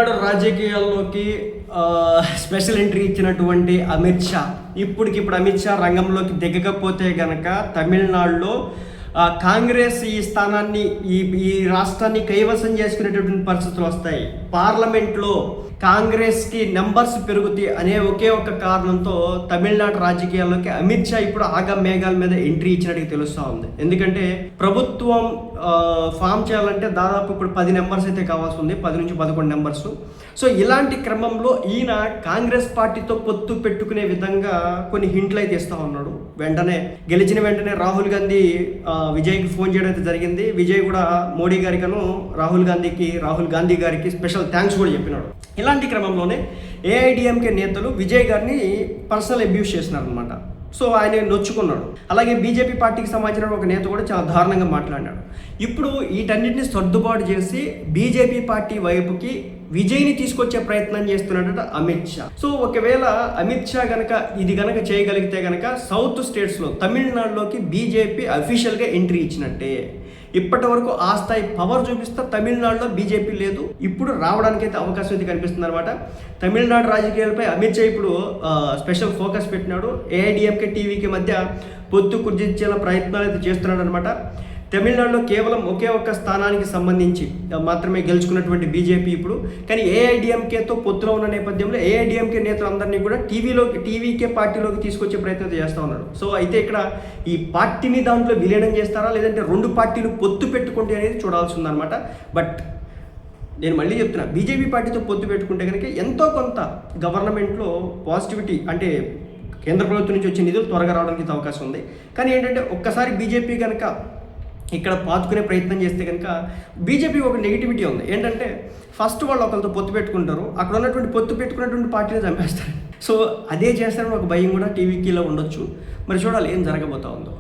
తమిళనాడు రాజకీయాల్లోకి special entry ఇచ్చినటువంటి అమిత్ షా ఇప్పటికిప్పుడు అమిత్ షా రంగంలోకి దిగకపోతే గనక తమిళనాడులో కాంగ్రెస్ ఈ స్థానాన్ని ఈ రాష్ట్రాన్ని కైవసం చేసుకునేటటువంటి పరిస్థితులు వస్తాయి. పార్లమెంట్లో కాంగ్రెస్కి నెంబర్స్ పెరుగుతాయి అనే ఒకే ఒక కారణంతో తమిళనాడు రాజకీయాల్లోకి అమిత్ షా ఇప్పుడు ఆగ మేఘాల మీద ఎంట్రీ ఇచ్చినట్టుగా తెలుస్తూ ఉంది. ఎందుకంటే ప్రభుత్వం ఫామ్ చేయాలంటే దాదాపు ఇప్పుడు 10 నెంబర్స్ అయితే కావాల్సి ఉంది, 10 నుంచి 11 నెంబర్స్. సో ఇలాంటి క్రమంలో ఈయన కాంగ్రెస్ పార్టీతో పొత్తు పెట్టుకునే విధంగా కొన్ని హింట్లు అయితే ఇస్తూ ఉన్నాడు. గెలిచిన వెంటనే రాహుల్ గాంధీ విజయ్కి ఫోన్ చేయడం అయితే జరిగింది. విజయ్ కూడా మోడీ గారికను రాహుల్ గాంధీ గారికి స్పెషల్ థ్యాంక్స్ కూడా చెప్పినాడు. ఇలాంటి క్రమంలోనే ఏఐడిఎంకే నేతలు విజయ్ గారిని పర్సనల్ అబ్యూస్ చేసినారనమాట. సో ఆయన నొచ్చుకున్నాడు. అలాగే బీజేపీ పార్టీకి సంబంధించిన ఒక నేత కూడా చాలా దారుణంగా మాట్లాడినాడు. ఇప్పుడు వీటన్నిటిని సర్దుబాటు చేసి బీజేపీ పార్టీ వైపుకి విజయ్ని తీసుకొచ్చే ప్రయత్నం చేస్తున్నాడట అమిత్ షా. సో ఒకవేళ అమిత్ షా ఇది గనక చేయగలిగితే గనక సౌత్ స్టేట్స్లో తమిళనాడులోకి బీజేపీ అఫీషియల్గా ఎంట్రీ ఇచ్చినట్టే. ఇప్పటి వరకు ఆ స్థాయి పవర్ చూపిస్తా తమిళనాడులో బీజేపీ లేదు, ఇప్పుడు రావడానికి అయితే అవకాశం అయితే కనిపిస్తుంది అనమాట. తమిళనాడు రాజకీయాలపై అమిత్ షా ఇప్పుడు స్పెషల్ ఫోకస్ పెట్టినాడు. ఏఐడిఎంకే టీవీకి మధ్య పొత్తు కుదిర్చేలా ప్రయత్నాలు అయితే చేస్తున్నాడు అనమాట. తమిళనాడులో కేవలం ఒకే ఒక్క స్థానానికి సంబంధించి మాత్రమే గెలుచుకున్నటువంటి బీజేపీ ఇప్పుడు కానీ ఏఐడిఎంకేతో పొత్తులో ఉన్న నేపథ్యంలో ఏఐడిఎంకే నేతలందరినీ కూడా టీవీకే పార్టీలోకి తీసుకొచ్చే ప్రయత్నం చేస్తూ ఉన్నాడు. సో అయితే ఇక్కడ ఈ పార్టీని దాంట్లో విలీనం చేస్తారా లేదంటే 2 పార్టీలు పొత్తు పెట్టుకుంటే అనేది చూడాల్సి ఉందన్నమాట. బట్ నేను మళ్ళీ చెప్తున్నా, బీజేపీ పార్టీతో పొత్తు పెట్టుకుంటే కనుక ఎంతో కొంత గవర్నమెంట్లో పాజిటివిటీ అంటే కేంద్ర ప్రభుత్వం నుంచి వచ్చే నిధులు త్వరగా రావడానికి అవకాశం ఉంది. కానీ ఏంటంటే ఒక్కసారి బీజేపీ కనుక ఇక్కడ పాతుకునే ప్రయత్నం చేస్తే కనుక బీజేపీ ఒక నెగిటివిటీ ఉంది. ఏంటంటే ఫస్ట్ వాళ్ళు ఒకరితో పొత్తు పెట్టుకుంటారు, అక్కడ ఉన్నటువంటి పొత్తు పెట్టుకున్నటువంటి పార్టీని చంపేస్తారు. సో అదే చేస్తారని ఒక భయం కూడా టీవీలో ఉండొచ్చు. మరి చూడాలి ఏం జరగబోతా ఉందో.